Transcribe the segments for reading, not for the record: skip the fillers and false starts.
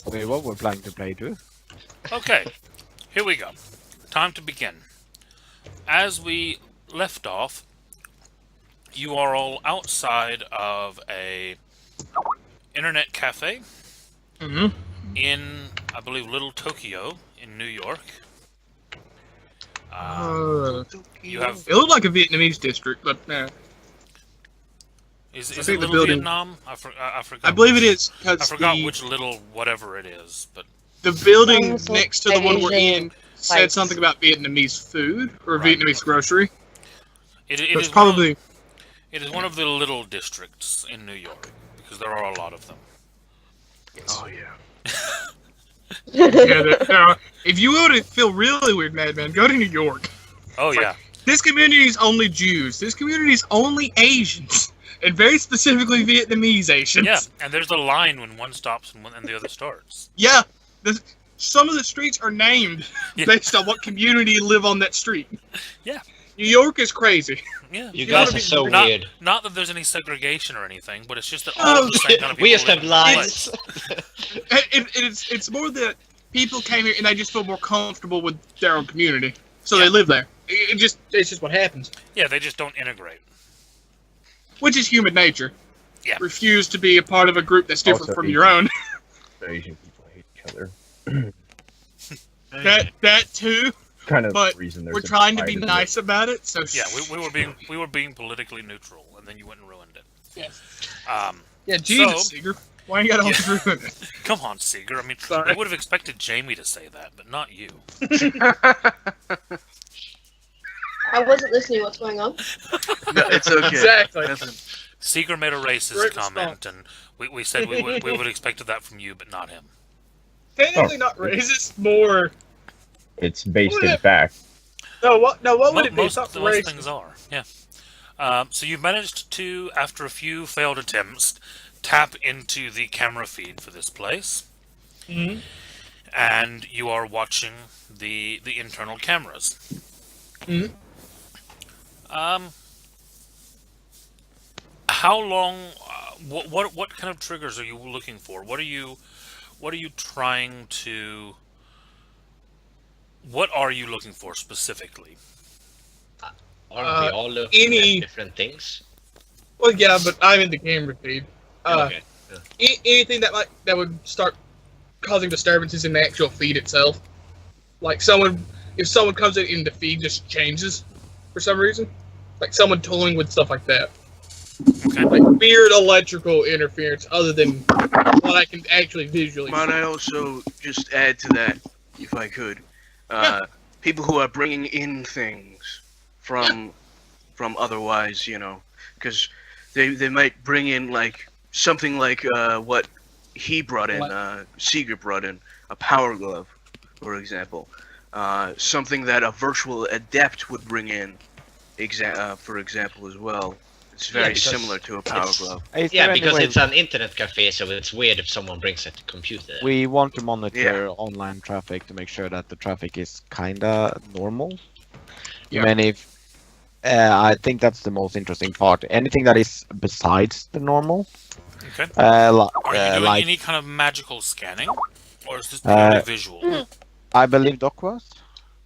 Wait, what we're planning to play to? Okay, here we go. Time to begin. As we left off, you are all outside of a internet cafe in, I believe, Little Tokyo in New York. You have It looked like a Vietnamese district, but is I it think the Little building. Vietnam? I forgot. I believe it which- is I because forgot which little whatever it is, but the building Sounds next like to the one we're Asian in said place. something about Vietnamese food or Right. Vietnamese grocery. it It's is probably it is one of the little districts in New York because there are a lot of them. Oh yeah. yeah. There are, if you want to feel really weird, Madman, go to New York. Oh yeah. This community is only Jews. This community is only Asians, and very specifically Vietnamese Asians. Yeah, and there's a line when one stops and the other starts. Yeah. Some of the streets are named Yeah. based on what community live on that street. Yeah. New York is crazy. Yeah. You You guys gotta are be- so Not, weird. not that there's any segregation or anything, but it's just that all of the same kind of people We just live have in one lines. place. It's more that people came here and they just feel more comfortable with their own community, so Yeah. they live there. It's just what happens, Yeah, they just don't integrate. which is human nature. Yeah. Refuse to be a part of a group that's different Also from Asian. your own. Asian people hate each other. that too. Kind of But the reason there's We're a trying to be divide in nice about it. So Yeah, we were being politically neutral, and then you went and ruined it. Yes. Um, Yeah, Jesus, So- Seeger. Why you got all Yeah. ruin it? come on, Seeger. I mean, Sorry. I would have expected Jamie to say that, but not you. I wasn't listening. What's going on? No, it's okay. Exactly. Nothing. Seeger made a racist Great comment, and we said we would have expected that from you, but not him. Technically not racist. More. It's based What in if- fact. No, what? No, what would it be? It's Most not most racist. things are, yeah. So you've managed to, after a few failed attempts, tap into the camera feed for this place, Mhm. and you are watching the internal cameras. Mhm. How long? What kind of triggers are you looking for? What are you trying to? What are you looking for specifically? Aren't we all looking any- at different things? Well, yeah, but I'm in the camera feed. Okay. Anything that would start causing disturbances in the actual feed itself. Like if someone comes in the feed just changes for some reason. Like someone tooling with stuff like that. Okay. Like weird electrical interference other than what I can actually visually Might see. I also just add to that, if I could? People who are bringing in things from otherwise, because they might bring in like something like what he brought in, Seeger brought in, a power glove, for example. Something that a virtual adept would bring in, for example, as well. It's very because similar to a power it's- glove. Is Yeah, there any because way it's an internet cafe, so it's weird if someone brings a computer. we want to monitor online traffic to make sure that the traffic is kinda normal? Yeah. And if I think that's the most interesting part. Anything that is besides the normal, Okay. uh, li- Are you doing like any kind of magical scanning, or is this purely Uh, visual? I believe Doc was.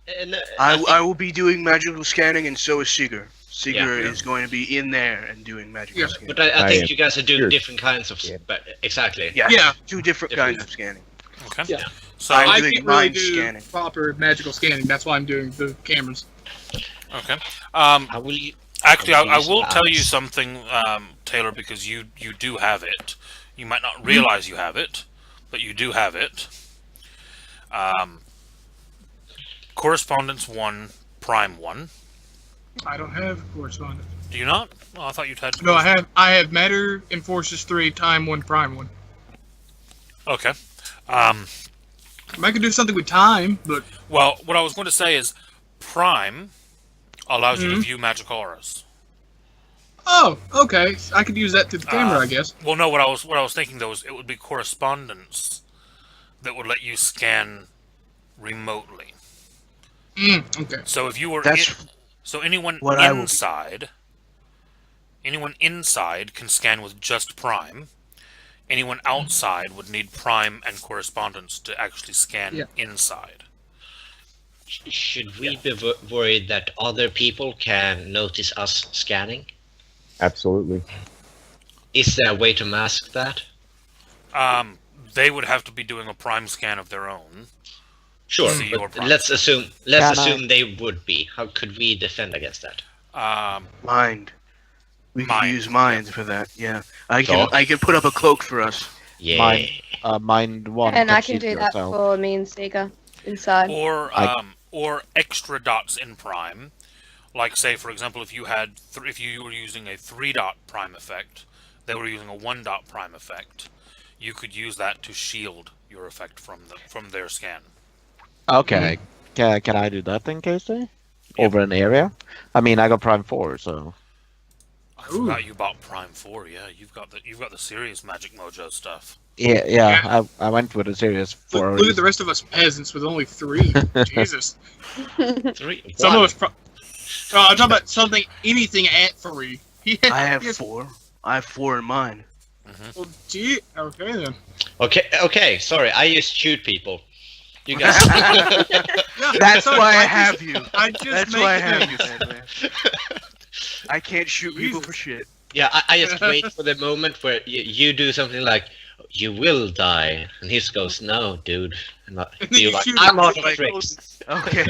And, I will be doing magical scanning, and so is Seeger. Seeger Yeah. is going to be in there and doing magical Yeah. scanning. but I think I- you guys are doing Sure. different kinds of. Yeah. But exactly. Yeah, Yeah. two different Different. kinds of scanning. Okay. Yeah. So I'm I doing can't really mind do scanning. proper magical scanning. That's why I'm doing the cameras. okay. How will you? Actually, I use will tell you labs. something, Taylor, because you do have it. You might not realize you have it, but you do have it. Correspondence 1, Prime 1. I don't have correspondence. Do you not? Oh, I thought you'd had. No, I have Matter and Forces 3, Time 1, Prime 1. Okay. I could do something with Time, but Well, what I was going to say is, Prime allows you to Mhm. view magic auras. oh, okay. I could use that to the camera, I guess. Well, no. What I was thinking though is it would be correspondence that would let you scan remotely. Okay. So if you were That's so anyone what I will be. inside can scan with just Prime. Anyone outside would need Prime and Correspondence to actually scan inside. Should we be worried that other people can notice us scanning? Absolutely. Is there a way to mask that? They would have to be doing a Prime scan of their own. Sure, See your but Prime let's scan. assume they would be. How could we defend against that? Mind. We can use mind for that. Yeah, I Dog. can put up a cloak for us. Yeah. Mind one. And I to can keep do that yourself. for me and Seeker inside. Or extra dots in Prime. Like, say, for example, if you had if you were using a 3-dot Prime effect, they were using a 1-dot Prime effect. You could use that to shield your effect from their scan. Okay. Can I do that then, Casey? Over an area? I mean, I got Prime 4, so. I forgot you bought Prime 4. Yeah, you've got the serious Magic Mojo stuff. Yeah. I went with a serious 4. Look at the rest of us peasants with only 3. Jesus. 3. Some of us. I'm talking about anything at 3. I have 4. I have 4 in mine. Well, gee. Okay then. Okay. Sorry, I just shoot people. You guys. That's why I have you. That's That's why I have you, man. I can't shoot people for shit. Yeah, I just wait for the moment where you do something like, "You will die," and he just goes, "No, dude." And you're like, "I'm out of tricks." Okay.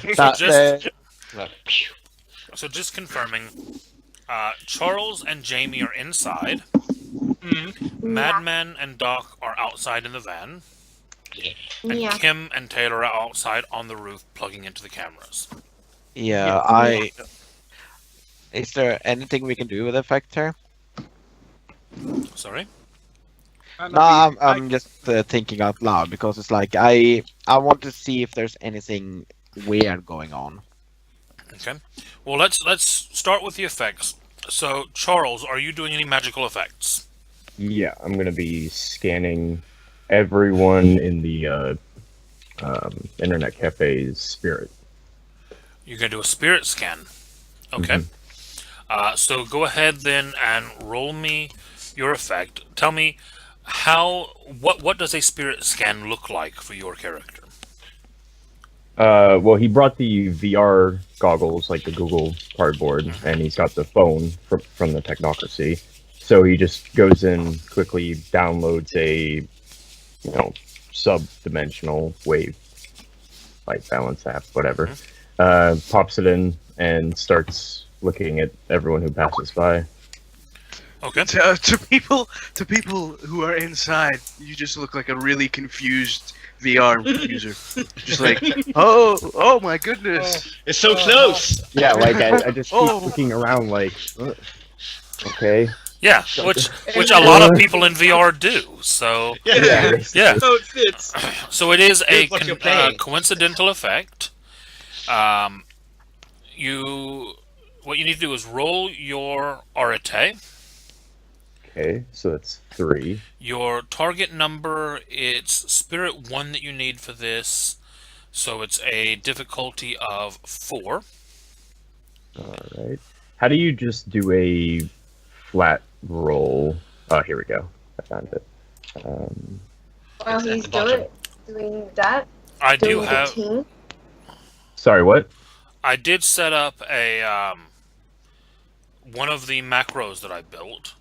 So just confirming, Charles and Jamie are inside. Madman and Doc are outside in the van. And Yeah. Kim and Taylor are outside on the roof plugging into the cameras. Yeah, Is there anything we can do with effect here? Sorry? No, I'm just thinking out loud because it's like I want to see if there's anything weird going on. Okay. Well, let's start with the effects. So, Charles, are you doing any magical effects? Yeah, I'm gonna be scanning everyone in the internet cafe's spirit. You're going to do a spirit scan. Okay. So go ahead then and roll me your effect. Tell me what does a spirit scan look like for your character? Well, he brought the VR goggles, like the Google Cardboard, and he's got the phone from the Technocracy. So he just goes in, quickly downloads a, sub-dimensional wave, light balance app, whatever. Pops it in and starts looking at everyone who passes by. Okay. To people who are inside, you just look like a really confused VR user. Just like, oh my goodness. It's so close. Yeah, like I just keep looking around, like, okay. Yeah, which a lot of people in VR do. So Yeah. yeah. So it fits. So it is a Here's what you're playing. coincidental effect. What you need to do is roll your arete. Okay, so that's 3. Your target number, it's Spirit 1 that you need for this. So it's a difficulty of 4. Alright. How do you just do a flat roll? Oh, here we go. I found it. While It's at he's the bottom. doing that, I do doing the have. team. Sorry, what? I did set up a one of the macros that I built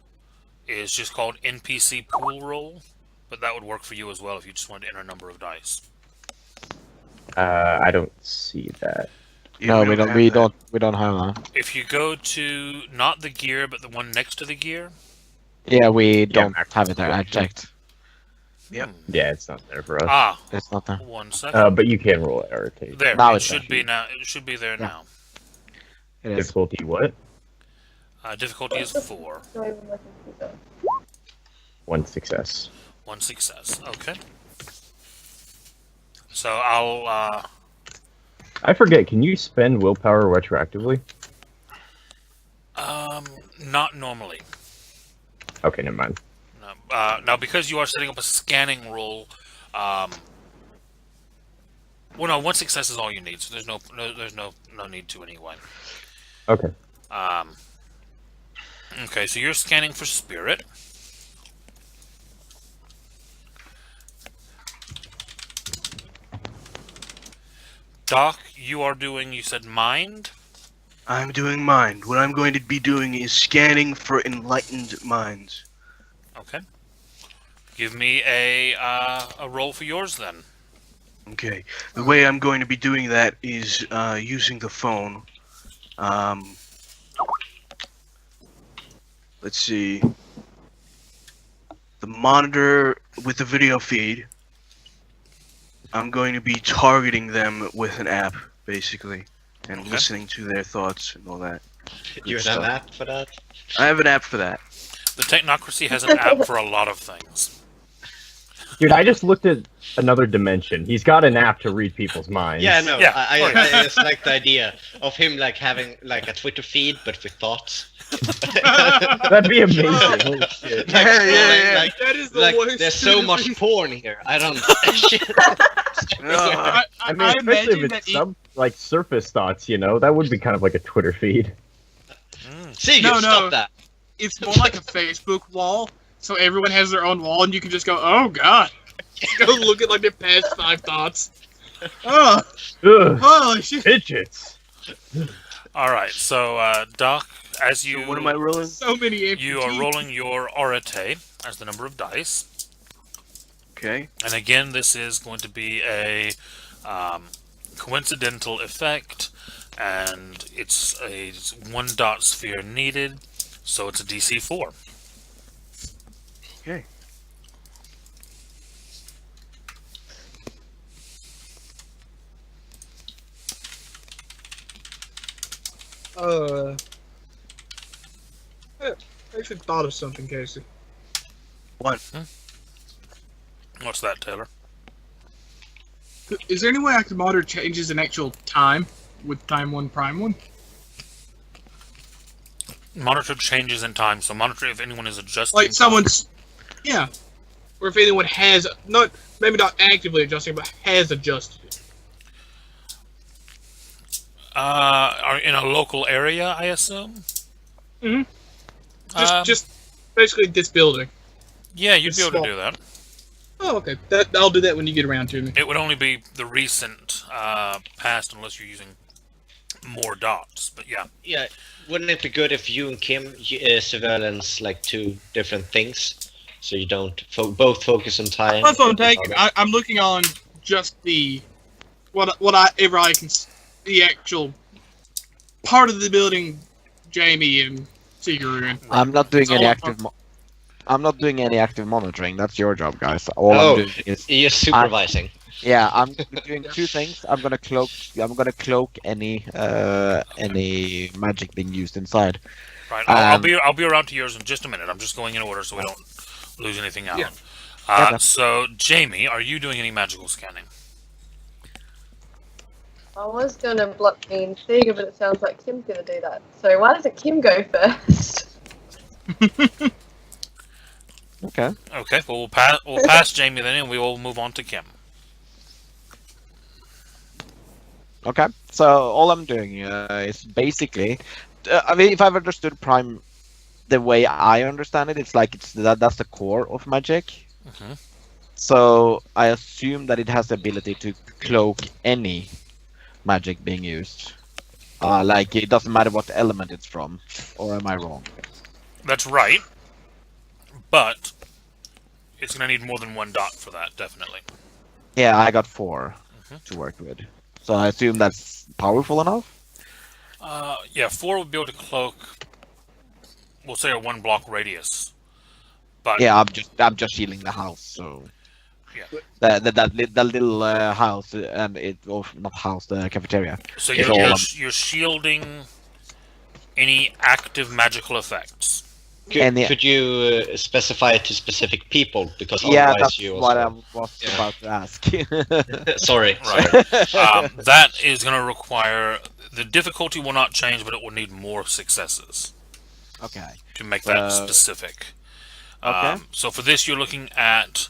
is just called NPC pool roll, but that would work for you as well if you just wanted to enter a number of dice. I don't see that. No, we don't. have We that. don't have that. If you go to not the gear, but the one next to the gear. Yeah, we don't Mac- have it there. I checked. Yep. Yeah, it's not there for us. Ah, It's not there. 1 second. But you can roll it, irritate. There, now it it's should be now. It should be there Yeah. now. It is. Difficulty what? Difficulty is 4. Not even looking for that. 1 success. 1 success. Okay. So I'll. I forget, can you spend willpower retroactively? Not normally. Okay, never mind. No. Now, because you are setting up a scanning roll, well, no, 1 success is all you need, so there's no need to anyway. Okay. Okay, so you're scanning for spirit. Doc, you are doing, you said mind? I'm doing mind. What I'm going to be doing is scanning for enlightened minds. Okay. Give me a roll for yours then. Okay. The way I'm going to be doing that is using the phone. Let's see. The monitor with the video feed. I'm going to be targeting them with an app, basically, and Okay. listening to their thoughts and all that. You have an app for that? I have an app for that. The Technocracy has an app for a lot of things. Dude, I just looked at another dimension. He's got an app to read people's minds. Yeah, no, Yeah, I just like the idea of him like having like a Twitter feed, but with thoughts. That'd be amazing. Holy shit. Like, Yeah. like, That is the like, worst. there's so much porn here. I don't. I mean, especially if it's like surface thoughts, you know, that would be kind of like a Twitter feed. See, No, you no. stop that. It's more like a Facebook wall, so everyone has their own wall, and you can just go, oh god. Go look at like their past 5 thoughts. Oh, Ugh, holy shit. fidgets. Alright, so, Doc, as you... So what am I rolling? So many amputees. You are rolling your Arete as the number of dice. Okay. And again, this is going to be a coincidental effect, and it's a 1 dot sphere needed, so it's a DC 4. Okay. I actually thought of something, Casey. What's that, Taylor? Is there any way I could monitor changes in actual time with time 1 prime 1? Monitor changes in time, so monitor if anyone is adjusting. Like someone's, yeah, or if anyone has maybe not actively adjusting, but has adjusted it. Are in a local area, I assume? Just basically this building. Yeah, you'd It's be able small. to do that. Oh, okay. I'll do that when you get around to me. It would only be the recent past unless you're using more dots, but yeah. Yeah, wouldn't it be good if you and Kim surveillance like 2 different things, so you don't both focus on time? That's what I'm taking. I'm looking on just the whatever I can, the actual part of the building. Jamie and Seeger are in. I'm not doing all any I'm active. I'm not doing any active monitoring. That's your job, guys. All I'm doing is You're supervising. yeah. I'm doing 2 things. I'm gonna cloak any magic being used inside. Right, I'll be around to yours in just a minute. I'm just going in order so we don't lose anything out. Yeah. Okay. So, Jamie, are you doing any magical scanning? I was gonna block me and Sega, but it sounds like Kim's gonna do that. So why doesn't Kim go first? Okay. Okay, well we'll pass Jamie then, and we will move on to Kim. Okay. So all I'm doing is basically, I mean, if I've understood Prime the way I understand it, it's like that's the core of magic. Mhm. So I assume that it has the ability to cloak any magic being used. Like it doesn't matter what element it's from, or am I wrong? That's right, but it's going to need more than 1 dot for that, definitely. Yeah, I got 4 Mhm. to work with. So I assume that's powerful enough. Yeah, 4 would be able to cloak, we'll say a 1 block radius. But Yeah, I'm just shielding the house. So Yeah. that little house and not house, the cafeteria. so it's you're shielding any active magical effects. Could you specify it to specific people? Because Yeah, otherwise that's you what I also... was Yeah. about to ask. Sorry. Right. That is going to require, the difficulty will not change, but it will need more successes Okay. to make that So- specific. Okay. So for this, you're looking at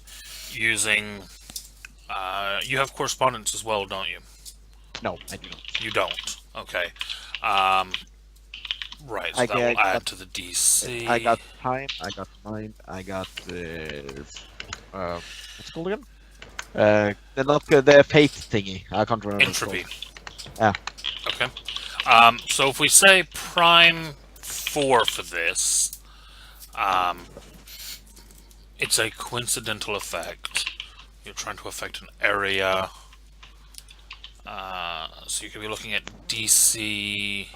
using. You have correspondence as well, don't you? No, I do not. You don't. Okay. Right. So I that will got- add to the DC. I got time. I got mind. I got what's it called again? The faith thingy. I can't remember. what it's entropy. called. Yeah. Okay. So if we say prime 4 for this, it's a coincidental effect. You're trying to affect an area. So you could be looking at DC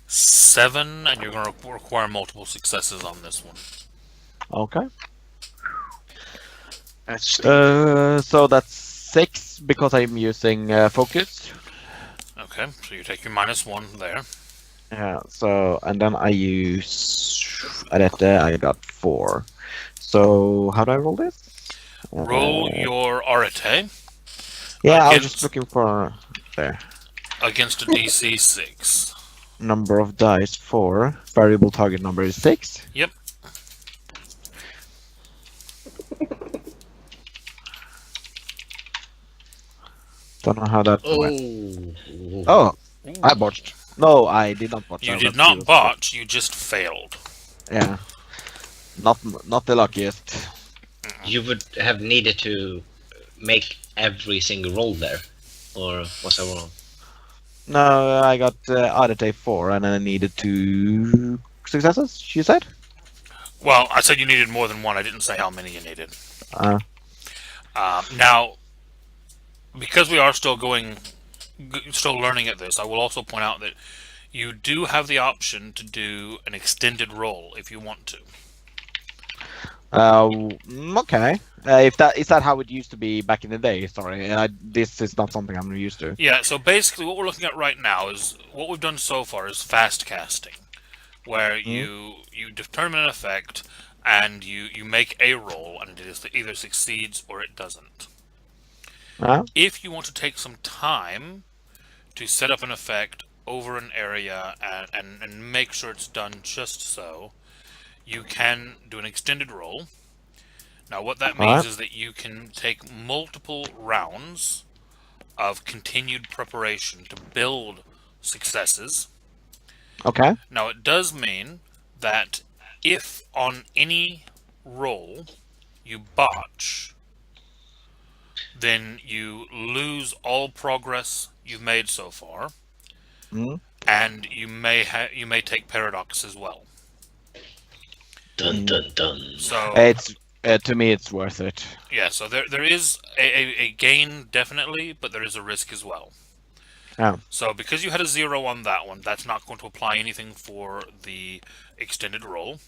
7, and you're going to require multiple successes on this one. Okay. That's So that's 6 because I'm using focus. Okay, so you take your -1 there. Yeah. So and then I use Arete. I got 4. So how do I roll this? Roll your Arete Yeah, I was against- just looking for there. against a DC 6. Number of dice 4. Variable target number is 6. Yep. Don't know how that went. Oh. Oh, I botched. No, I did not botch. You I did got not 2. botch, you just failed. Yeah. Not the luckiest. You would have needed to make every single roll there, or was I wrong? No, I got Arete 4 and then I needed 2 successes, you said? Well, I said you needed more than 1, I didn't say how many you needed. Uh, Now, because we are still still learning at this, I will also point out that you do have the option to do an extended roll if you want to. okay. If that is that how it used to be back in the day? Sorry, this is not something I'm used to. Yeah, so basically what we're looking at right now is, what we've done so far is fast casting, where you determine an effect and you make a roll, and it either succeeds or it doesn't. If you want to take some time to set up an effect over an area and make sure it's done just so, you can do an extended roll. Now what that means is that you can take multiple rounds of continued preparation to build successes. Okay. Now it does mean that if on any roll you botch, then you lose all progress you've made so far, and you may take paradox as well. Dun dun dun. So It's to me it's worth it. yeah, so there is a gain definitely, but there is a risk as well. Yeah. So because you had a 0 on that one, that's not going to apply anything for the extended roll.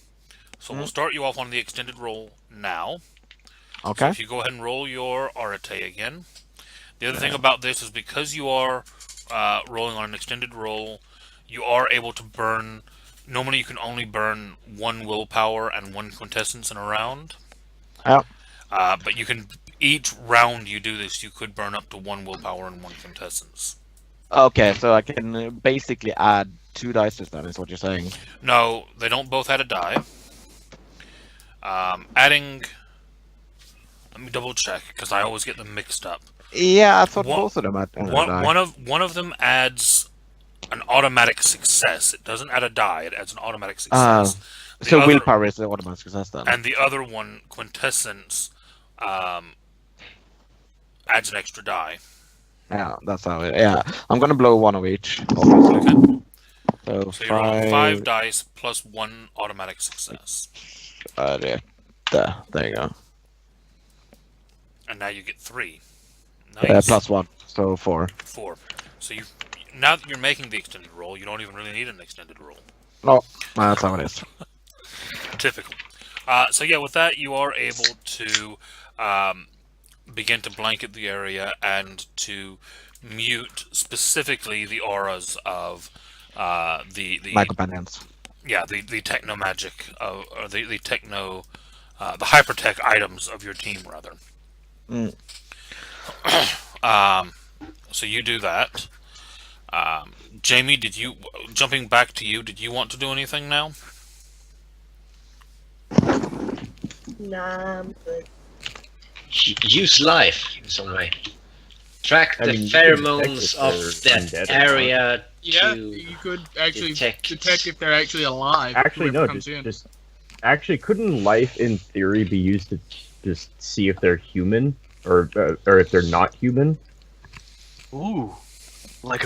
So we'll start you off on the extended roll now. Okay. So if you go ahead and roll your Arete again. The other thing about this is because you are rolling on an extended roll, you are able to burn. Normally you can only burn 1 willpower and 1 quintessence in a round. Yeah. But you can, each round you do this, you could burn up to 1 willpower and 1 quintessence. Okay, so I can basically add 2 dice then, is what you're saying. No, they don't both add a die. Adding... Let me double check, because I always get them mixed up. Yeah, I thought One- both of them had a die. One of them adds an automatic success. It doesn't add a die, it adds an automatic success. The So other- willpower is the automatic success then. And the other one, quintessence, adds an extra die. Yeah, that's how it. Yeah, I'm gonna blow 1 of each. Obviously. Okay. So So you're rolling 5 dice plus 1 automatic success. There you go. And now you get 3. Nice. Plus 1, so 4. 4. So now that you're making the extended roll, you don't even really need an extended roll. No, that's how it is. Typical. So yeah, with that you are able to begin to blanket the area and to mute specifically the auras of the My companions. the techno magic or the techno the hypertech items of your team rather. So you do that. Jamie, jumping back to you, did you want to do anything now? Nah, I'm good. Use life in some way. Track the you can pheromones detect of if they're undead that or not. area Yeah, to you could actually detect- detect if they're actually alive. Actually, whoever no. comes in. Actually, couldn't life in theory be used to just see if they're human or if they're not human? Ooh. like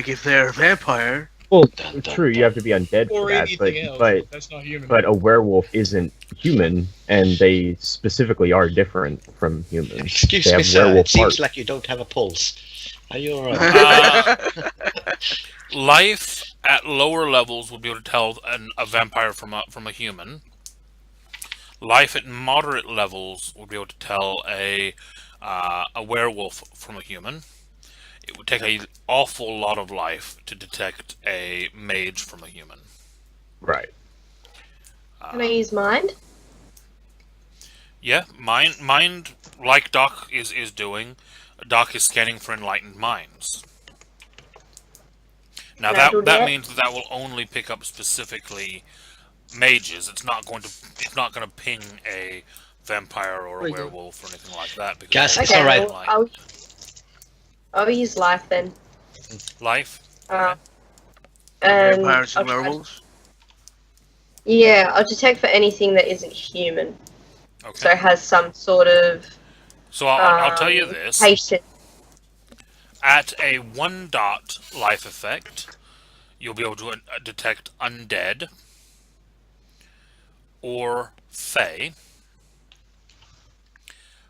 if they're a vampire. Well, Dun, dun, true, you have to be undead Or for that, anything else. but That's not human. but a werewolf isn't human, and they specifically are different from humans. Excuse They me, have sir. It werewolf seems parts. like you don't have a pulse. Are you alright? Life at lower levels would be able to tell a vampire from a human. Life at moderate levels would be able to tell a werewolf from a human. It would take an awful lot of life to detect a mage from a human. Right. Can I use mind? Yeah, mind, like Doc is doing. Doc is scanning for enlightened minds. Now Can I do that that? means that will only pick up specifically mages. It's not going to ping a vampire or a Very good. werewolf or anything like that. Because Guys, it's Okay, alright. I'll use life then. Life. And Vampires I'll and try- werewolves. Yeah, I'll detect for anything that isn't human. Okay. So it has some sort of So I'll tell you this. patient. At a 1 dot life effect, you'll be able to detect undead or Fey.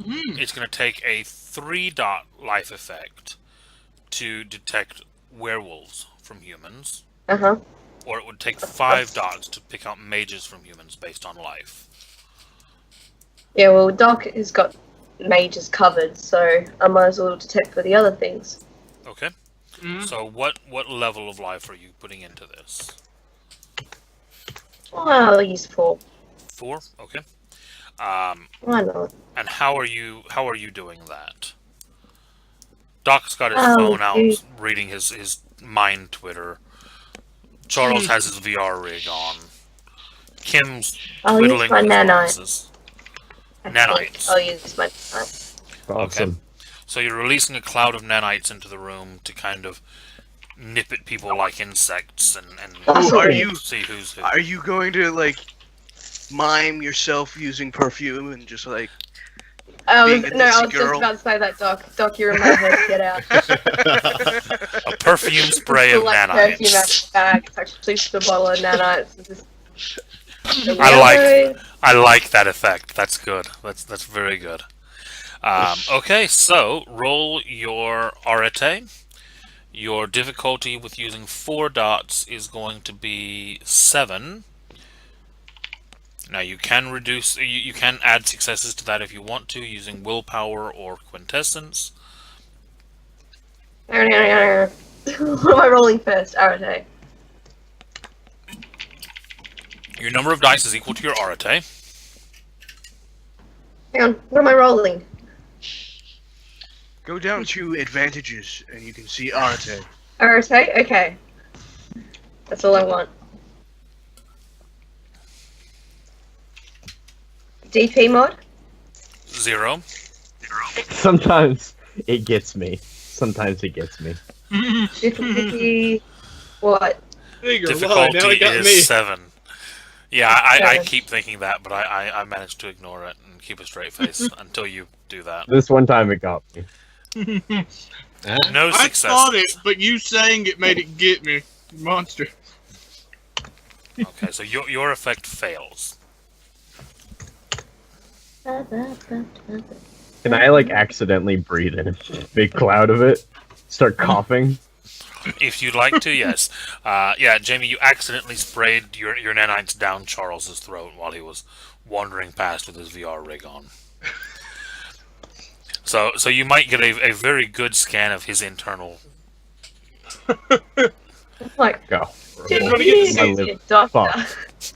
It's going to take a 3 dot life effect to detect werewolves from humans, Uh-huh. or it would take 5 dots to pick out mages from humans based on life. Yeah, well, Doc has got mages covered, so I might as well detect for the other things. Okay. Mhm. So what level of life are you putting into this? Well, I'll use 4. 4. Okay. Why not? And how are you doing that? Doc's got his Oh, phone out, dude. reading his mind Twitter. Charles has his VR rig on. Kim's I'll use twiddling my his nanite. glasses. I think Nanites. I'll use my nanite. Awesome. So you're releasing a cloud of nanites into the room to kind of nip at people like insects and Awesome. Are you see who's who. are you going to like mime yourself using perfume and just like being a No, I dizzy was girl? just about to say that, Doc. Doc, you're in my head. Get out. A perfume spray of Like perfume out nanites. the bag. It's actually just a bottle of nanites. It's just... I like that effect. That's good. That's very good. Okay, so roll your arete. Your difficulty with using 4 dots is going to be 7. Now you can reduce. You can add successes to that if you want to, using willpower or quintessence. What am I rolling first? Arate. Your number of dice is equal to your arete. Hang on, what am I rolling? Go down to advantages and you can see Arate. Arate? Okay. That's all I want. DP mod? 0. Sometimes it gets me. Sometimes it gets me. Difficulty... what? Figure, wow, Difficulty now it got is me. 7. Yeah, I 7. keep thinking that, but I managed to ignore it and keep a straight face until you do that. This one time it got me. Huh? No I successes. thought it, but you saying it made it get me. Monster. Okay, so your effect fails. Can I like accidentally breathe in a big cloud of it? Start coughing? If you'd like to, yes. Yeah, Jamie, you accidentally sprayed your nanites down Charles's throat while he was wandering past with his VR rig on. So you might get a very good scan of his internal. Like, Go. did gonna get to you see see a doctor? Fuck.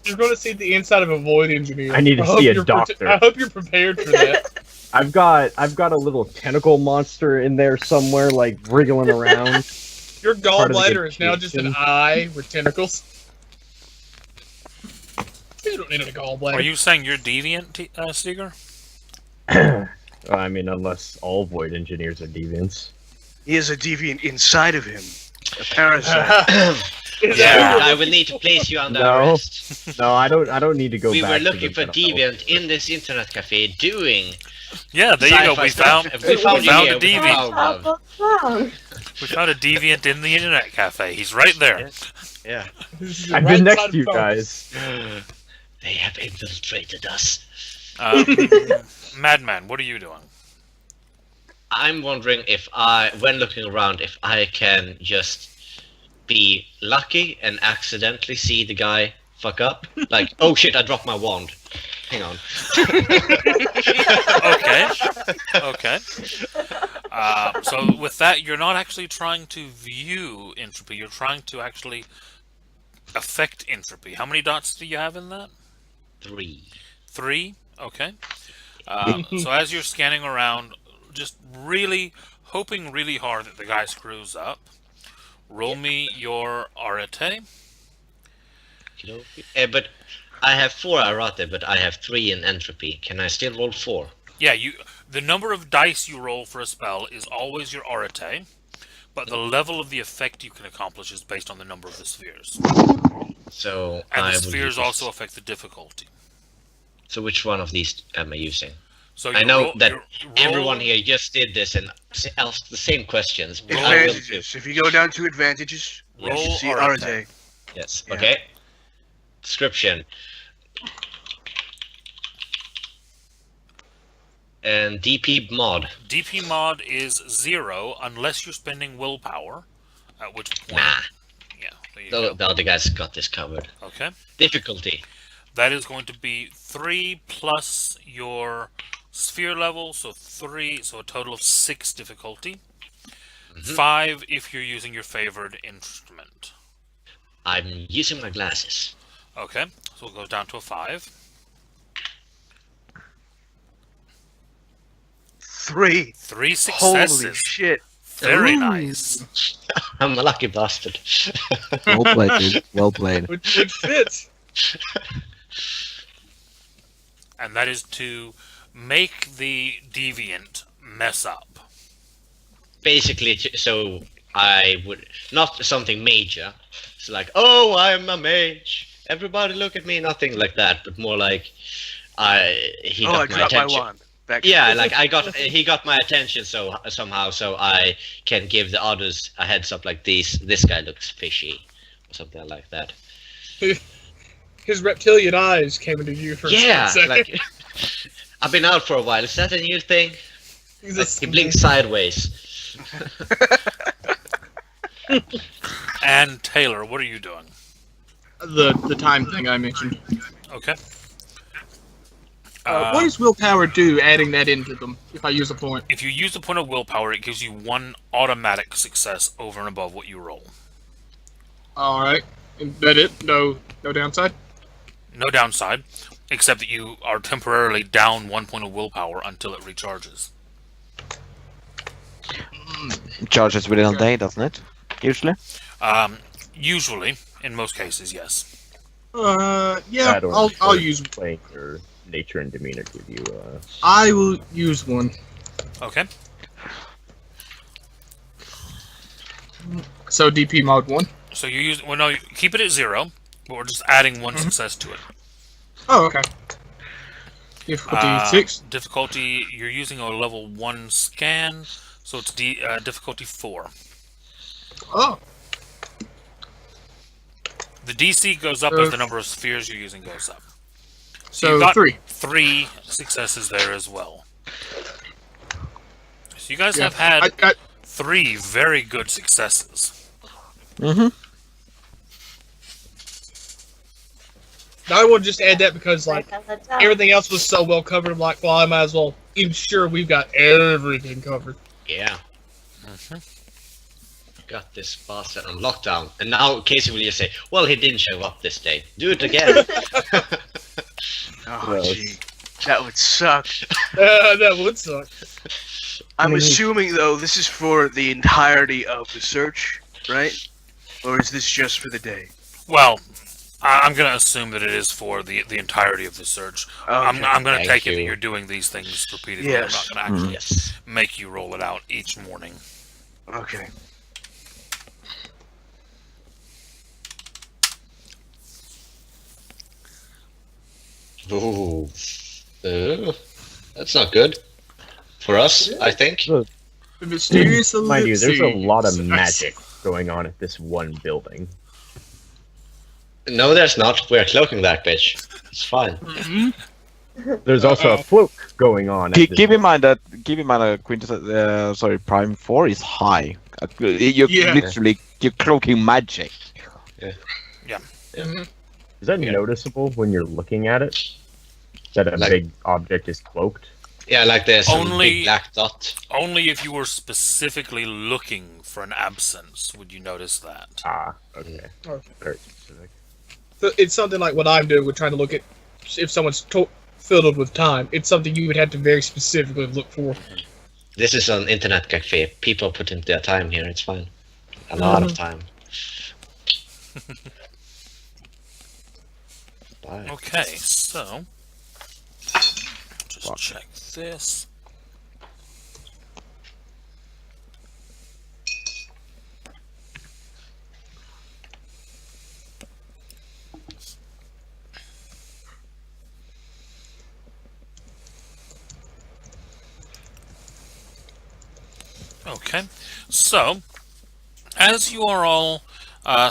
You're going to see the inside of a void engineer. I need to hope see a you're doctor. I hope you're prepared for that. I've got a little tentacle monster in there somewhere, like wriggling around. Your Part of the gallbladder is now just an vacation. eye with tentacles. You don't need a gallbladder. Are you saying you're deviant, Steger? I mean, unless all void engineers are deviants. He has a deviant inside of him. A parasite. Yeah, I will need to place you under No. arrest. No, I don't need to go We back. were to looking the for Deviant in this internet cafe doing Yeah, there you go. sci-fi We stuff. found We found you a here with the deviant. power glove. We found a deviant in the internet cafe. He's right there. Yeah. This is the I've right been next side to you of town. guys. They have infiltrated us. Madman, what are you doing? I'm wondering if when looking around, if I can just be lucky and accidentally see the guy fuck up. Like, oh shit, I dropped my wand. Hang on. Okay. So with that, you're not actually trying to view entropy. You're trying to actually affect entropy. How many dots do you have in that? 3. 3? Okay. So as you're scanning around, just really hoping really hard that the guy screws up, roll me your arete. But I have 4 arate, but I have 3 in entropy. Can I still roll 4? Yeah, the number of dice you roll for a spell is always your arete, but the level of the effect you can accomplish is based on the number of the spheres. So And I the will spheres use- also affect the difficulty. So which one of these am I using? So I you know roll- that you roll- everyone here just did this and asked the same questions. But I will too. Advantages. If you go down to advantages, you Roll should see Arate. Arate. Yes. Yeah. Okay. Description. And DP mod. DP mod is 0 unless you're spending willpower, at which point... Nah. Yeah, there you The, go. the other guys got this covered. Okay. Difficulty. That is going to be 3 plus your sphere level, so 3, so a total of 6 difficulty. 5 if you're using your favored instrument. I'm using my glasses. Okay, so it goes down to a 5. 3. 3 Holy successes. shit. Very Ooh. nice. I'm a lucky bastard. Well played, dude. Well played. Which fits. And that is to make the deviant mess up. Basically, so I would not something major. It's like, oh, I'm a mage. Everybody look at me. Nothing like that, but more like he Oh, got I my dropped my attention. wand. Back Yeah, like he got my attention somehow, so I can give the others a heads up like this guy looks fishy, or something like that. His reptilian eyes came into view for a Yeah, second. like I've been out for a while. Is that a new thing? He's Like, he blinks sideways. And Taylor, what are you doing? the time thing I mentioned. Okay. What does willpower do, adding that into them, if I use a point? If you use a point of willpower, it gives you 1 automatic success over and above what you roll. Alright. That it? No downside? No downside, except that you are temporarily down 1 point of willpower until it recharges. Charges within a day, doesn't it? Usually. Usually, in most cases, yes. Yeah, That or I'll or use... playing your nature and demeanor give you. I will use one. Okay. So DP mod 1. So you use no, you keep it at 0, but we're just adding 1 success to it. Oh, okay. Difficulty 6. Difficulty, you're using a level 1 scan, so it's difficulty 4. Oh, The DC goes up as the number of spheres you're using goes up. so you've got 3. 3 successes there as well. So you guys Yeah. have had I 3 very good successes. Mm-hmm. I will just add that because, like, everything else was so well covered. I'm like, well, I might as well ensure we've got everything covered. Yeah. Got this bastard on lockdown, and now Casey will just say, "Well, he didn't show up this day. Do it again." Oh, Well, gee. That would suck. That would suck. I'm assuming, though, this is for the entirety of the search, right? Or is this just for the day? Well, I'm going to assume that it is for the entirety of the search. I'm going to Thank take it you. that you're doing these things repeatedly. Yes. I'm not going to actually Yes. make you roll it out each morning. Okay. Ooh. That's not good. For us, I think. The mysterious Mind you, there's a lot of ellipses. magic going on at this one building. No, there's not. We're cloaking that bitch. It's fine. Mhm. There's also a cloak going on. At Keep in mind that Prime 4 is high. You're Yeah. literally you're cloaking magic. Mhm. Is that Yeah. noticeable when you're looking at it? That a Like- big object is cloaked? Yeah, like there's some Only- big black dot. Only if you were specifically looking for an absence would you notice that. Ah, okay. Okay. Very specific. So it's something like what I'm doing. We're trying to look at if someone's filled with time. It's something you would have to very specifically look for. This is an internet cafe. People put in their time here. It's fine. A lot of time. Bye. Okay, so just check this. Okay, so as you are all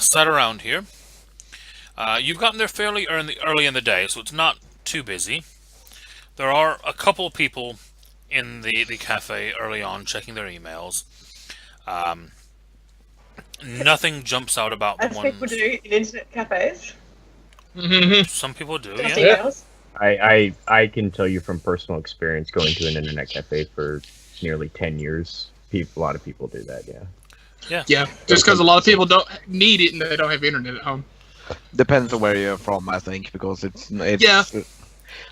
sat around here, you've gotten there fairly early in the day, so it's not too busy. There are a couple of people in the cafe early on checking their emails. Nothing jumps out about the As ones. people do in internet cafes. Mhm. Some people do, Just yeah. emails. I can tell you from personal experience going to an internet cafe for nearly 10 years. A lot of people do that, yeah. Yeah, just because a lot of people don't need it and they don't have internet at home. Depends on where you're from, I think, because it's Yeah.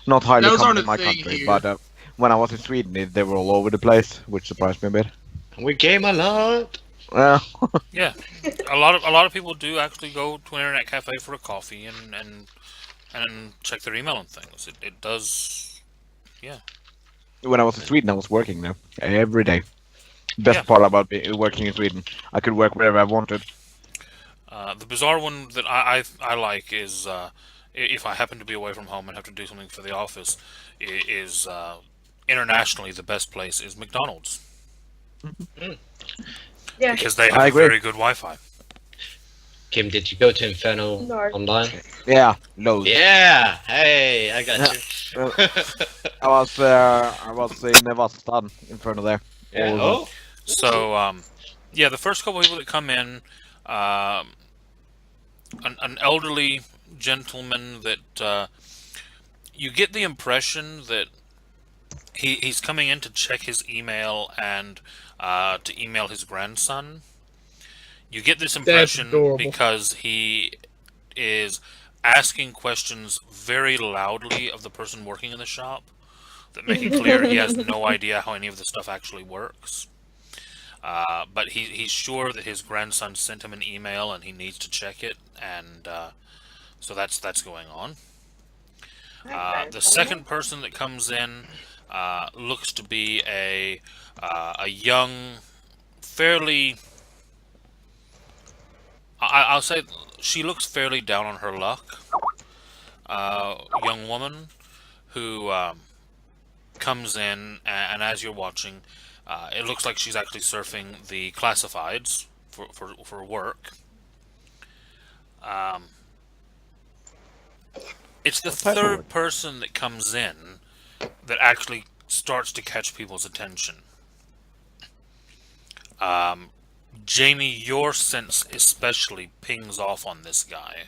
not highly Those common aren't in a my thing country. here. But when I was in Sweden, they were all over the place, which surprised me a bit. We game a lot. Yeah. Yeah, a lot of people do actually go to an internet cafe for a coffee and check their email and things. It does. When I was in Sweden, I was working there every day. Best Yeah. part about working in Sweden, I could work wherever I wanted. The bizarre one that I like is if I happen to be away from home and have to do something for the office, is internationally the best place is McDonald's Yeah. because they I have agree. very good Wi-Fi. Kim, did you go to Inferno No. online? Yeah, loads. Yeah. Hey, I got you. I was in Nevastan in front of there. Yeah. All Oh. So yeah, the first couple of people that come in, an elderly gentleman that you get the impression that he's coming in to check his email and to email his grandson. You get this impression adorable. because he is asking questions very loudly of the person working in the shop that make it clear he has no idea how any of this stuff actually works. But he's sure that his grandson sent him an email and he needs to check it, and so that's going on. The second person that comes in looks to be a young, fairly. I'll say she looks fairly down on her luck. Young woman who comes in, and as you're watching, it looks like she's actually surfing the classifieds for work. It's the third person that comes in that actually starts to catch people's attention. Jamie, your sense especially pings off on this guy.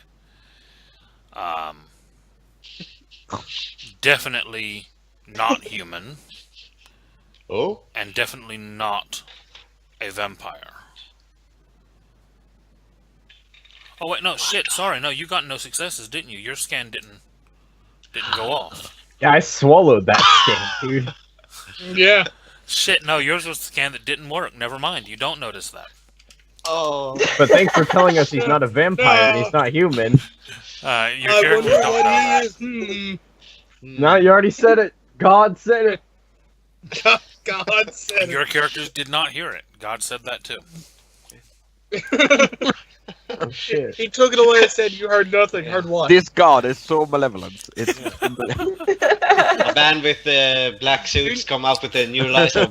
Definitely not human, Oh. and definitely not a vampire. Oh wait, no, shit, sorry, no, you got no successes, didn't you? Your scan didn't go off. Yeah, I swallowed that skin, dude. Yeah. Shit, no, yours was the scan that didn't work. Never mind, you don't notice that. Oh. But thanks for telling us he's not a vampire and he's not human. Your I characters wonder don't know what that. he is. No, you already said it. God said it. God said Your characters did not hear it. God said that too. it. Oh, shit. He took it away and said, "You heard nothing. Heard what?" This god is so malevolent. It's A man with black suits come up with a new license.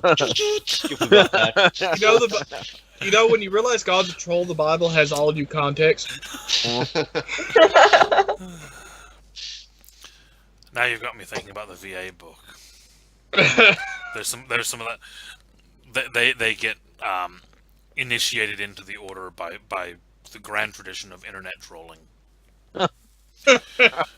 You forgot that. You know when you realize God's a troll, the Bible has all new context. Now you've got me thinking about the VA book. There's some of that. They get initiated into the order by the grand tradition of internet trolling.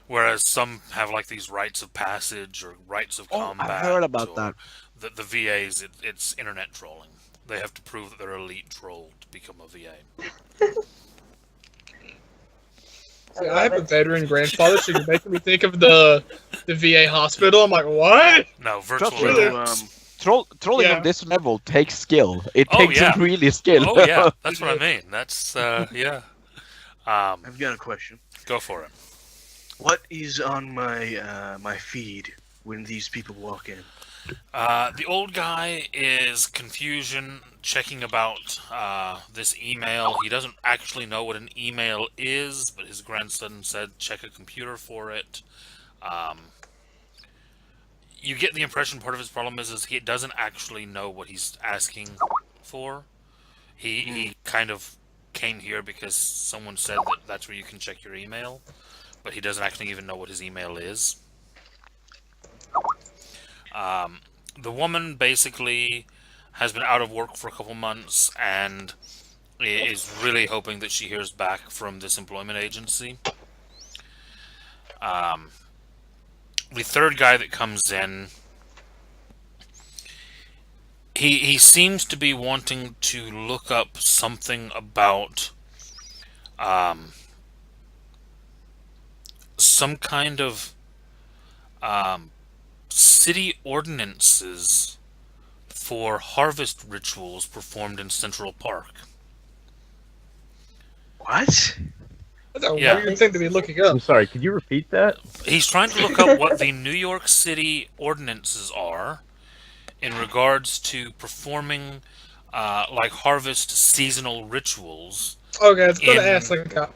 Whereas some have like these rites of passage or rites of combat. I heard about that. The VAs, it's internet trolling. They have to prove that they're elite troll to become a VA. See, I have a veteran grandfather, so you're making me think of the VA hospital. I'm like, what? No, virtual. Trolling Yeah. on this level takes skill. It Oh, takes yeah. really skill. Oh yeah, that's what I mean. That's yeah. I've got a question. Go for it. What is on my my feed when these people walk in? The old guy is confusion, checking about this email. He doesn't actually know what an email is, but his grandson said check a computer for it. You get the impression part of his problem is he doesn't actually know what he's asking for. He kind of came here because someone said that that's where you can check your email, but he doesn't actually even know what his email is. The woman basically has been out of work for a couple months and is really hoping that she hears back from this employment agency. The third guy that comes in, he seems to be wanting to look up something about some kind of city ordinances for harvest rituals performed in Central Park. What? That's a Yeah. weird thing to be looking up. I'm sorry, could you repeat that? He's trying to look up what the New York City ordinances are in regards to performing like harvest seasonal rituals. Okay, it's gonna In ask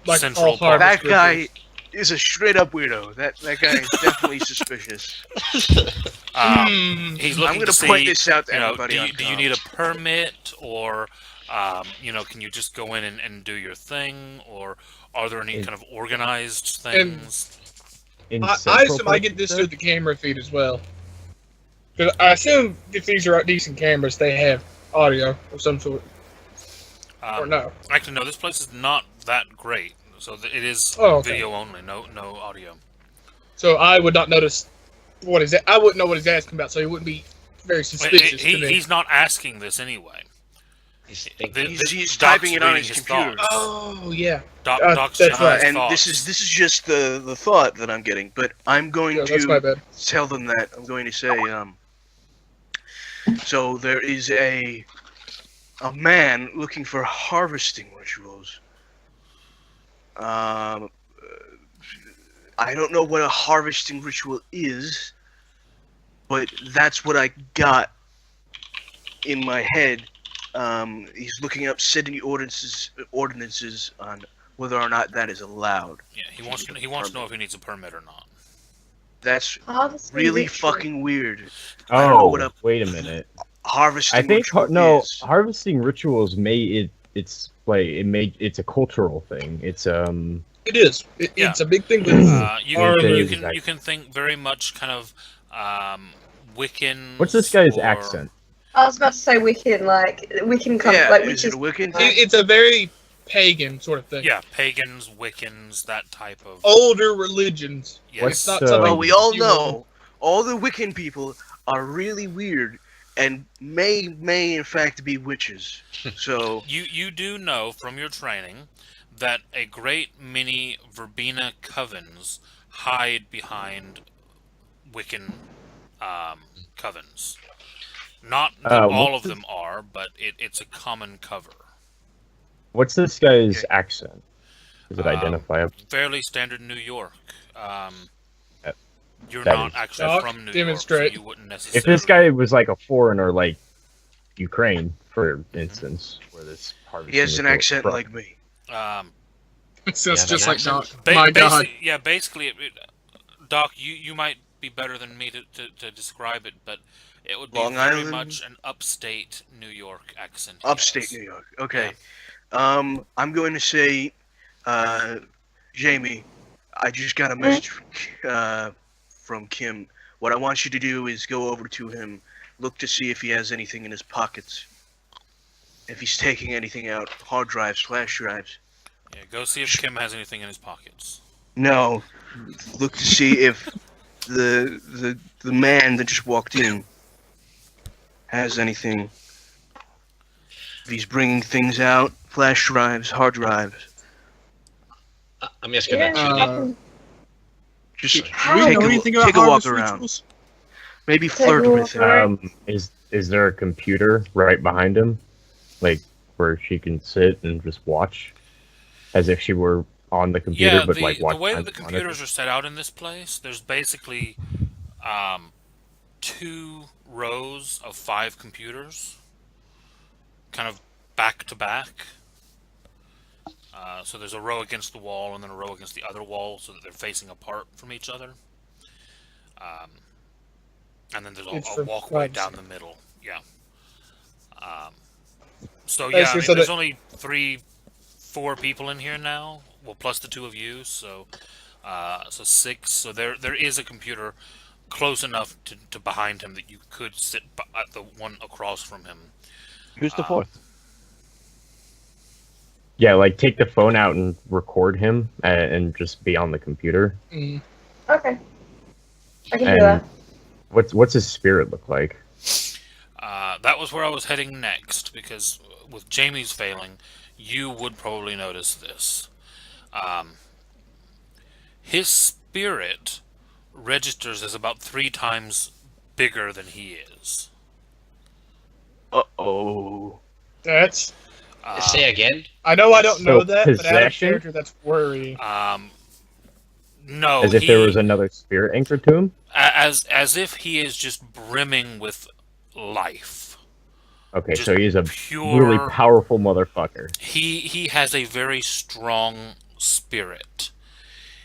like Central all Park. harvest That guy rituals. is a straight up weirdo. That guy is definitely suspicious. He's looking I'm gonna to see, point this out to you know, everybody on do you need a permit, or can you just go in and do your thing, or are there any kind of organized things? In I Central assume I Park, get this you through said? the camera feed as well. 'Cause I assume if these are decent cameras, they have audio of some sort. Or no. Actually, no. This place is not that great, so it is Okay. video only, no audio. So I would not notice what is that. I wouldn't know what he's asking about, so he wouldn't be very suspicious to me. He's not asking this anyway. He's thinking. He's Doc's typing it on reading his computer. thoughts. Oh yeah, Doc's that's checking right. his And thoughts. this is just the thought that I'm getting, but I'm going yeah, that's my to bad. tell them that I'm going to say so there is a man looking for harvesting rituals. I don't know what a harvesting ritual is, but that's what I got in my head. He's looking up city ordinances on whether or not that is allowed. Yeah, he wants to know if he needs a permit or not. That's Harvesting really ritual. fucking weird. I don't know Oh, what a wait a minute. harvesting I think ritual is. harvesting rituals it's a cultural thing. It's It is. It's a big thing with You harvest. can think very much kind of Wiccan. what's this guy's accent? I was about to say Wiccan, like Wiccan comes Yeah, like is it witches. a Wiccan? It's a very pagan sort of thing. Yeah, pagans, Wiccans, that type of. Older religions. Yes. What's It's not the- something Well, we all you know all the Wiccan people are really weird and may in fact be witches. So You do know from your training that a great many Verbena covens hide behind Wiccan covens. Not that all what's of them are, but it's a common cover. What's this guy's accent? Is it identifiable? Fairly standard New York. You're That not is- actually Doc, from New demonstrate. York, so you wouldn't If necessarily. this guy was like a foreigner, like Ukraine, for instance, where this harvesting he has an ritual is accent from, like me. It's just, Yeah, just like that Doc. My God. Basically, Doc, you might be better than me to describe it, but it would be Long very Island? much an upstate New York accent. he Upstate has. New York. Okay. I'm going to say, Jamie, I just got a message from Kim. What I want you to do is go over to him, look to see if he has anything in his pockets. If he's taking anything out, hard drives, flash drives. Yeah, go see if Kim has anything in his pockets. No, look to see if the man that just walked in has anything. If he's bringing things out, flash drives, hard drives. I'm just gonna Yeah. actually. Just Do How? we take know a, anything about take a walk harvest around. rituals? Maybe Take a flirt walk with him. around. Is there a computer right behind him, like where she can sit and just watch, as if she were on the computer, Yeah, but like the watch way that on the the computers are set out in this place, there's basically 2 rows of 5 computers, kind of back to back. So there's a row against the wall and then a row against the other wall, so that they're facing apart from each other. And then there's It's a for walkway privacy. down the middle. Yeah. So Basically, yeah, I mean, so there's that- only 4 people in here now. Well, plus the 2 of you, so 6. So there is a computer close enough to behind him that you could sit at the one across from him. Who's the fourth? Yeah, like take the phone out and record him and just be on the computer. Mm. Okay. I can do And that. what's his spirit look like? That was where I was heading next, because with Jamie's failing, you would probably notice this. His spirit registers as about 3 times bigger than he is. Uh-oh. That's. Say again. I know I don't So, know that, but out of possession? character, that's worrying. No, As if there was another spirit anchored to him? as if he is just brimming with life. Okay, Just so he's a pure- really powerful motherfucker. He has a very strong spirit.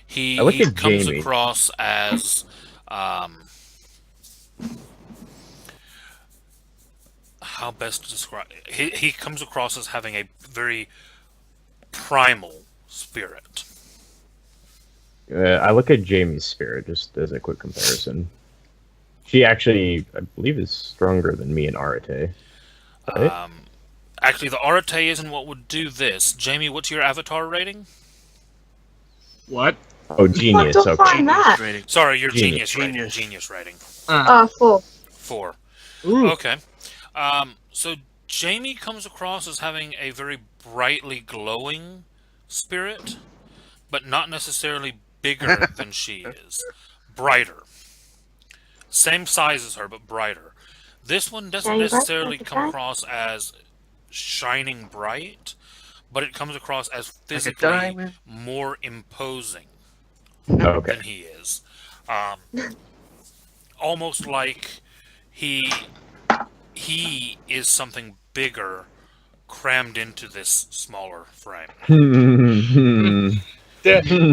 He I look at comes Jamie. across as how best to describe it? He comes across as having a very primal spirit. I look at Jamie's spirit just as a quick comparison. She actually, I believe, is stronger than me in Arate. Right? Actually, the Arate isn't what would do this. Jamie, what's your avatar rating? What? Oh, genius. What the Okay. fuck? Find that. Rating. Sorry, your Genius. genius rating. 4. 4. Ooh. Okay. So Jamie comes across as having a very brightly glowing spirit, but not necessarily bigger than she is. Brighter. Same size as her, but brighter. This one doesn't Shiny bright, necessarily like a come cat? across as shining bright, but it comes across as Like a physically diamond. more imposing Okay. than he is. Almost like he is something bigger crammed into this smaller frame.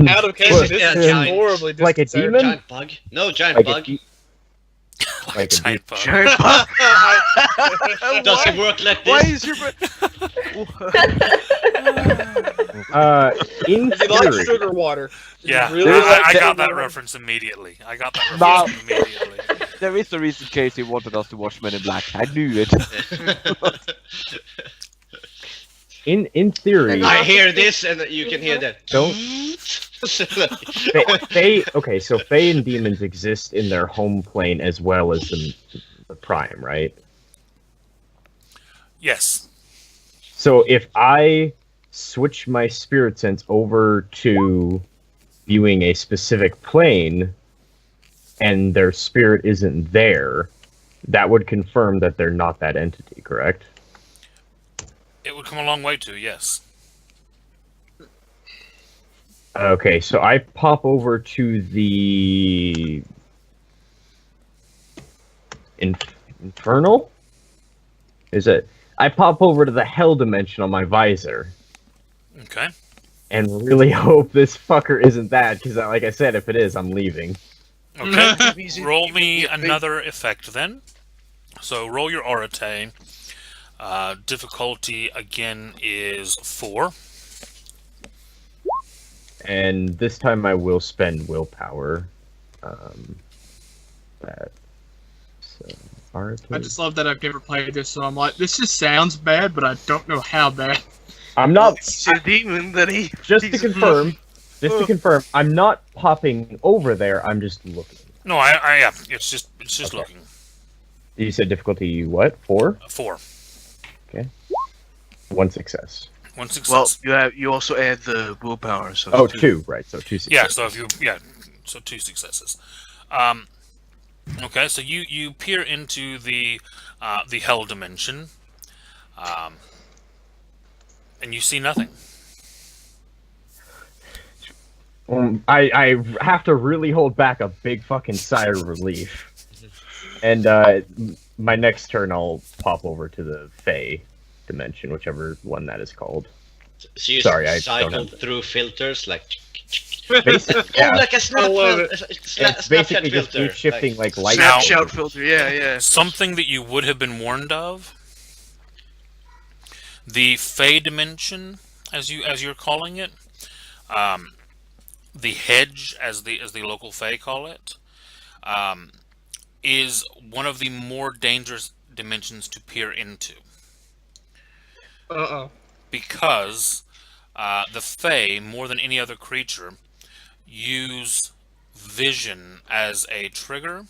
Out of character, What? this Yeah, is giant. horribly Like a disconcerting. demon? Giant bug? No, giant Like bug. Like Like a a giant bug. Giant bug. Does it work like Why this? is your... In Does he like theory, sugar water? Does Yeah, he really There's like I got sugar that water? reference immediately. I got that Now- reference immediately. There is a reason Casey wanted us to watch Men in Black. I knew it. in theory, I hear this, and you can hear that. Don't- okay, so Fae and demons exist in their home plane as well as the Prime, right? Yes. So if I switch my spirit sense over to viewing a specific plane and their spirit isn't there, that would confirm that they're not that entity, correct? It would come a long way to, yes. Okay, so I pop over to the Infernal? Is it? I pop over to the Hell dimension on my visor. Okay. and really hope this fucker isn't that, because like I said, if it is, I'm leaving. Okay, roll me another effect then. So roll your Orate. Difficulty again is 4. And this time I will spend willpower. That. So, I just love that I've never played this, so I'm like, this just sounds bad, but I don't know how bad. I'm not. It's a demon that he. Just to confirm, I'm not popping over there. I'm just looking. No, I am. It's just Okay. looking. You said difficulty what? 4? 4. Okay. 1 success. 1 Well, success. you also add the willpower. So Oh, it's 2, right? So 2 Yeah. successes. So if you so 2 successes. Okay. So you peer into the hell dimension, and you see nothing. I have to really hold back a big fucking sigh of relief. And my next turn, I'll pop over to the Fey dimension, whichever one that is called. So you Sorry, I don't cycled have- through filters like. Yeah. Oh, like a snap I love it. It's Snapchat basically just filter. me shifting like light. Now- Snapshot filter. Yeah. Something that you would have been warned of. The Fey dimension, as you're calling it, the hedge, as the local Fey call it, is one of the more dangerous dimensions to peer into, because the Fey, more than any other creature, use vision as a trigger,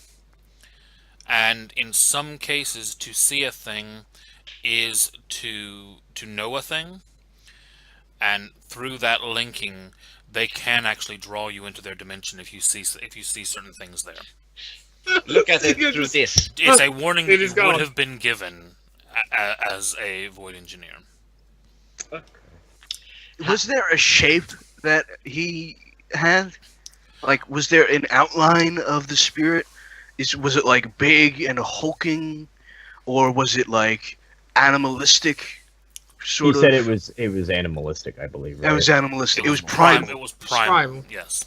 and in some cases, to see a thing is to know a thing, and through that linking, they can actually draw you into their dimension if you see certain things there. Look at it through this. It's a warning that It you is gone. would have been given as a void engineer. Was there a shape that he had? Like, was there an outline of the spirit? Was it like big and hulking, or was it like animalistic? He Sort said of. it was animalistic, I believe. It Right? was animalistic. It was primal. It was primal. Primal. Yes.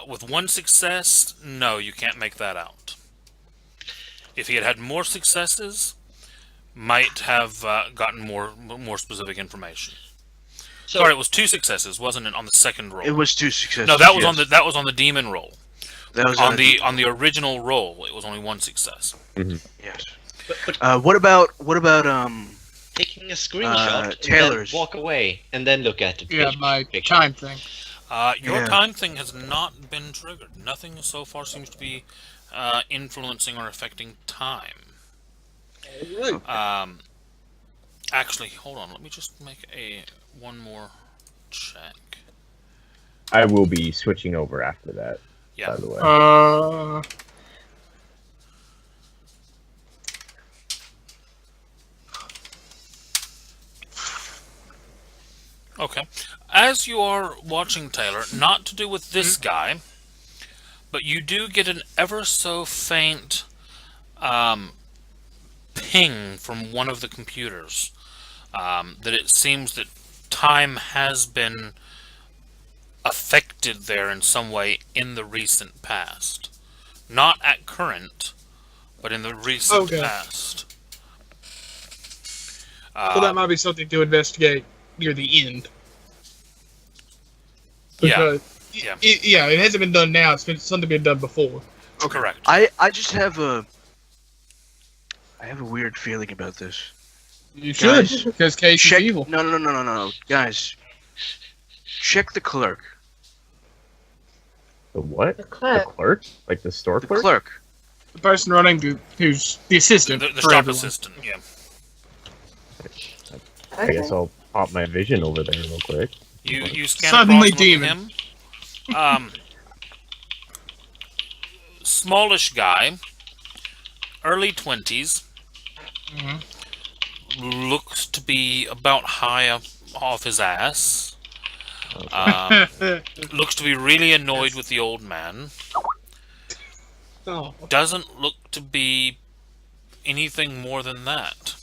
With 1 success, no, you can't make that out. If he had had more successes, might have gotten more specific information. So, Sorry, it was 2 successes, wasn't it, on the second roll? It was 2 successes. No, that was yes. on the demon roll. That was On the original roll, it was only 1 success. yes. but What about taking a screenshot and Taylor's. then walk away and then look at the Yeah, my picture. time thing. Your Yeah. time thing has not been triggered. Nothing so far seems to be influencing or affecting time. Actually, hold on. Let me just make one more check. I will be switching over after that. Yeah. By the way. Okay. As you are watching Taylor, not to do with this guy, but you do get an ever so faint ping from one of the computers that it seems that time has been affected there in some way in the recent past. Not at current, but in the recent Okay. past. So that might be something to investigate near the end. Yeah. Because, Yeah. it hasn't been done now. It's been something been done before. Correct. I just have a weird feeling about this. You should, Guys, because Case is Check. evil. No, guys. Check the clerk. The what? The The clerk. clerk? Like the store The clerk? clerk. The person who's the assistant The for shop everyone. assistant, yeah. I guess I'll pop my vision over there real quick. You scan Suddenly across and look at demon. him. Smallish guy, early 20s. Mhm. Looks to be about high up off his ass. Looks to be really annoyed with the old man. Oh. Doesn't look to be anything more than that.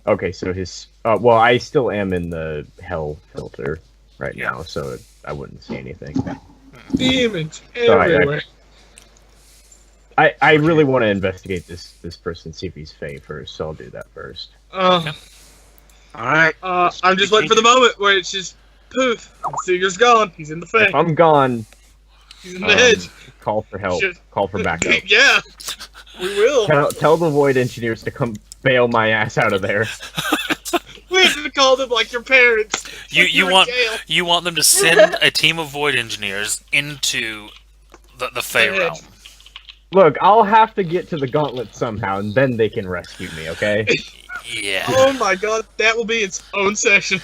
Okay, so his well, I still am in the hell filter right Yeah. now, so I wouldn't see anything. Demons So everywhere. I really want to investigate this person, see if he's Fae first, so I'll do that first. Uh, All right. I'm just waiting for the moment where it's just poof. Seeger's gone. He's in the If Fae. I'm gone, He's in the hedge. call for help. Shit. Call for backup. Yeah, we will. Tell the Void Engineers to come bail my ass out of there. We have to call them like your parents. You Like you're in want jail. you want them to send a team of void engineers into the Fey Go ahead. realm. Look, I'll have to get to the gauntlet somehow, and then they can rescue me, okay? Yeah. Oh my god, that will be its own session.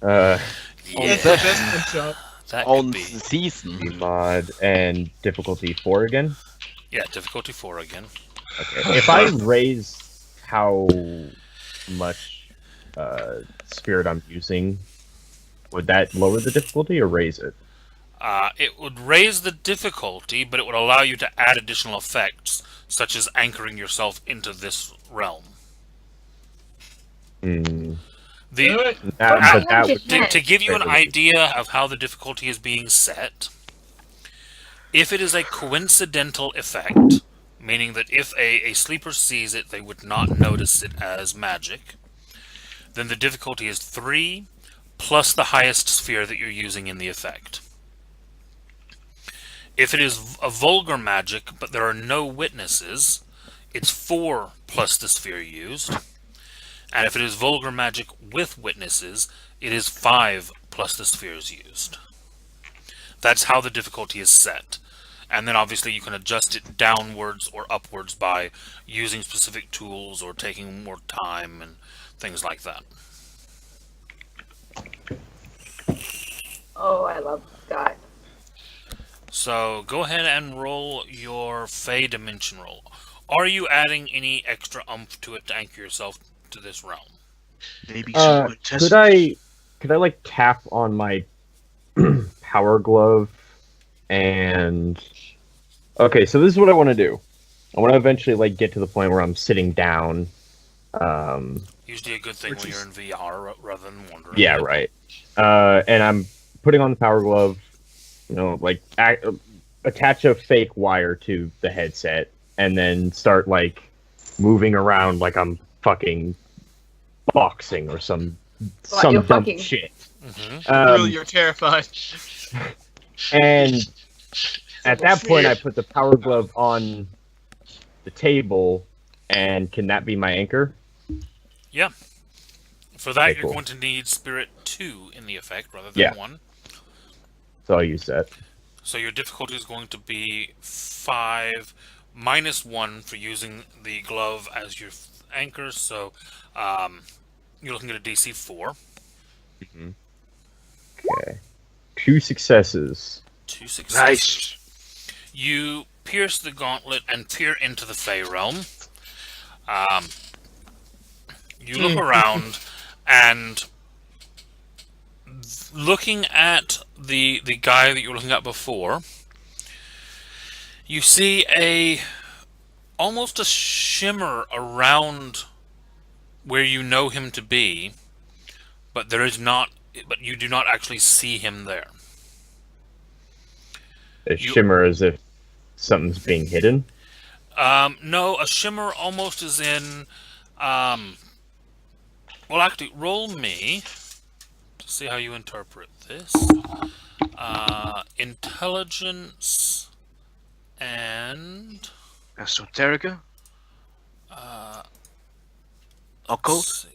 Uh, Yeah. That's the best one shot. That could On be. season. mod and difficulty 4 again. Yeah, difficulty 4 again. Okay. If I raise how much spirit I'm using, would that lower the difficulty or raise it? It would raise the difficulty, but it would allow you to add additional effects, such as anchoring yourself into this realm. The Alright. But that would to give you an Right. idea of how the difficulty is being set, if it is a coincidental effect, meaning that if a sleeper sees it, they would not notice it as magic, then the difficulty is 3 plus the highest sphere that you're using in the effect. If it is a vulgar magic, but there are no witnesses, it's 4 plus the sphere used. And if it is vulgar magic with witnesses, it is 5 plus the spheres used. That's how the difficulty is set. And then obviously you can adjust it downwards or upwards by using specific tools or taking more time and things like that. Oh, I love that. So go ahead and roll your Fey Dimension roll. Are you adding any extra oomph to it to anchor yourself to this realm? Maybe some good could I like tap on my power glove and okay, so this is what I want to do. I want to eventually like get to the point where I'm sitting down. Usually a good thing when you're in VR rather than wandering. Yeah, right. And I'm putting on the power glove, like attach a fake wire to the headset and then start like moving around like I'm fucking boxing or some you're dumb fucking. shit. Really, you're terrified. And at that point, I put the power glove on the table, and can that be my anchor? Yeah. For that, Okay, you're cool. going to need Spirit 2 in the effect rather than 1. So I'll use that. So your difficulty is going to be 5 minus 1 for using the glove as your anchor. So you're looking at a DC 4. Okay. 2 successes. 2 successes. Nice. You pierce the gauntlet and peer into the Fey realm. You look around, and looking at the guy that you were looking at before, you see almost a shimmer around where you know him to be, but there is not. But you do not actually see him there. A shimmer as if something's being hidden. No, a shimmer almost as in. Well, actually, roll me to see how you interpret this. Intelligence and Esoterica? Occult? let's see.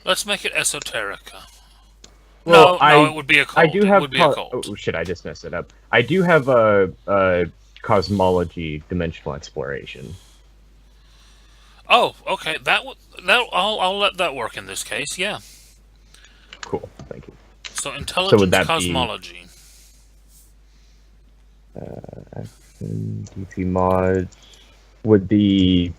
Let's make it esoterica. Well, no, it would be a cult. I do have. It would be a cult. Oh shit! I just messed it up. I do have a cosmology dimensional exploration. Oh, okay. I'll let that work in this case. Yeah. Cool. Thank you. So intelligence, would that be- cosmology. DP mod would the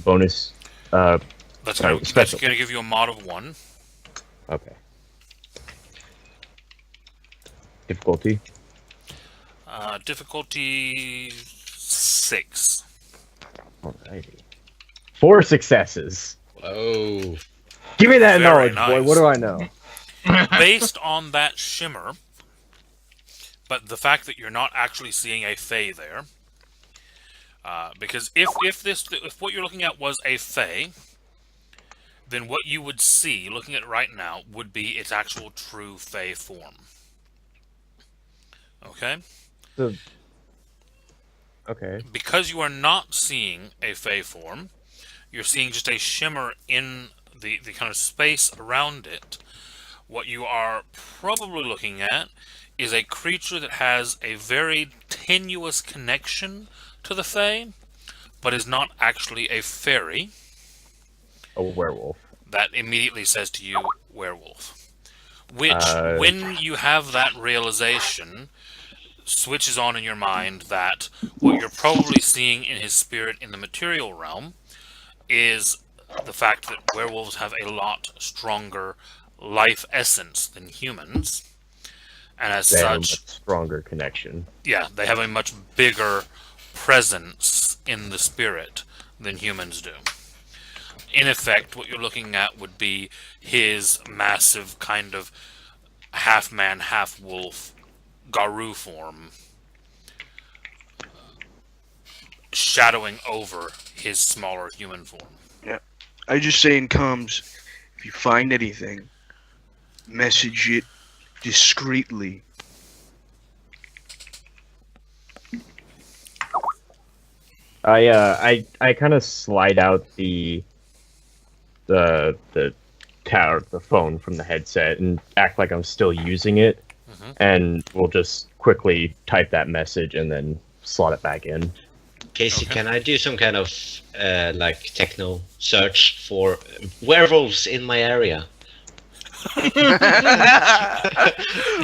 bonus. That's Sorry, going special. to give you a mod of 1. Okay. Difficulty. Difficulty 6. Alrighty. 4 successes. Oh. Give me that Very knowledge, boy. nice. What do I know? Based on that shimmer, but the fact that you're not actually seeing a Fae there, because if what you're looking at was a Fae, then what you would see, looking at it right now, would be its actual true Fae form. Okay? Okay. Because you are not seeing a Fae form, you're seeing just a shimmer in the kind of space around it. What you are probably looking at is a creature that has a very tenuous connection to the Fae, but is not actually a fairy. A werewolf. That immediately says to you, werewolf. Which, when you have that realization, switches on in your mind that what you're probably seeing in his spirit in the material realm is the fact that werewolves have a lot stronger life essence than humans, and as They have a such, much stronger connection. yeah, they have a much bigger presence in the spirit than humans do. In effect, what you're looking at would be his massive kind of half-man, half-wolf Garou form shadowing over his smaller human form. I just say in comms, if you find anything, message it discreetly. I kind of slide out the tower, the phone from the headset, and act like I'm still using it, and we'll just quickly type that message and then slot it back in. Casey, Okay. can I do some kind of like techno search for werewolves in my area? You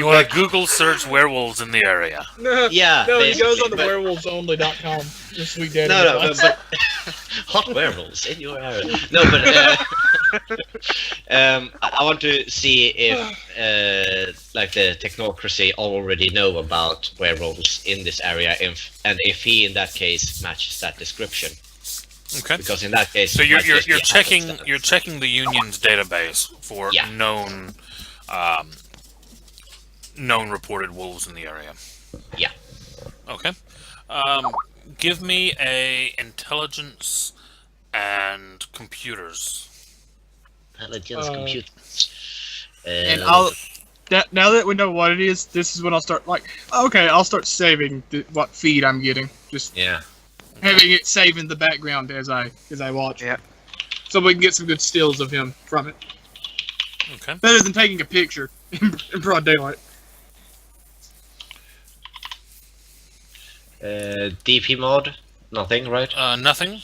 want to Google search werewolves in the area? No, Yeah, no, he goes basically, on the but- werewolvesonly.com. Just sweet daddy. No, but hot werewolves in your area. No, but I want to see if like the Technocracy already know about werewolves in this area, and if he in that case matches that description. Okay. Because in that case, So it you're might just be a checking happenstance. the union's database for Yeah. known reported wolves in the area. Yeah. Okay. Give me a intelligence and computers. Intelligence computers. And now that we know what it is, this is when I'll start I'll start saving what feed I'm getting. Just Yeah. having it save in the background as I watch. Yeah. So we can get some good stills of him from it. Okay. Better than taking a picture in broad daylight. DP mod, nothing, right? Nothing.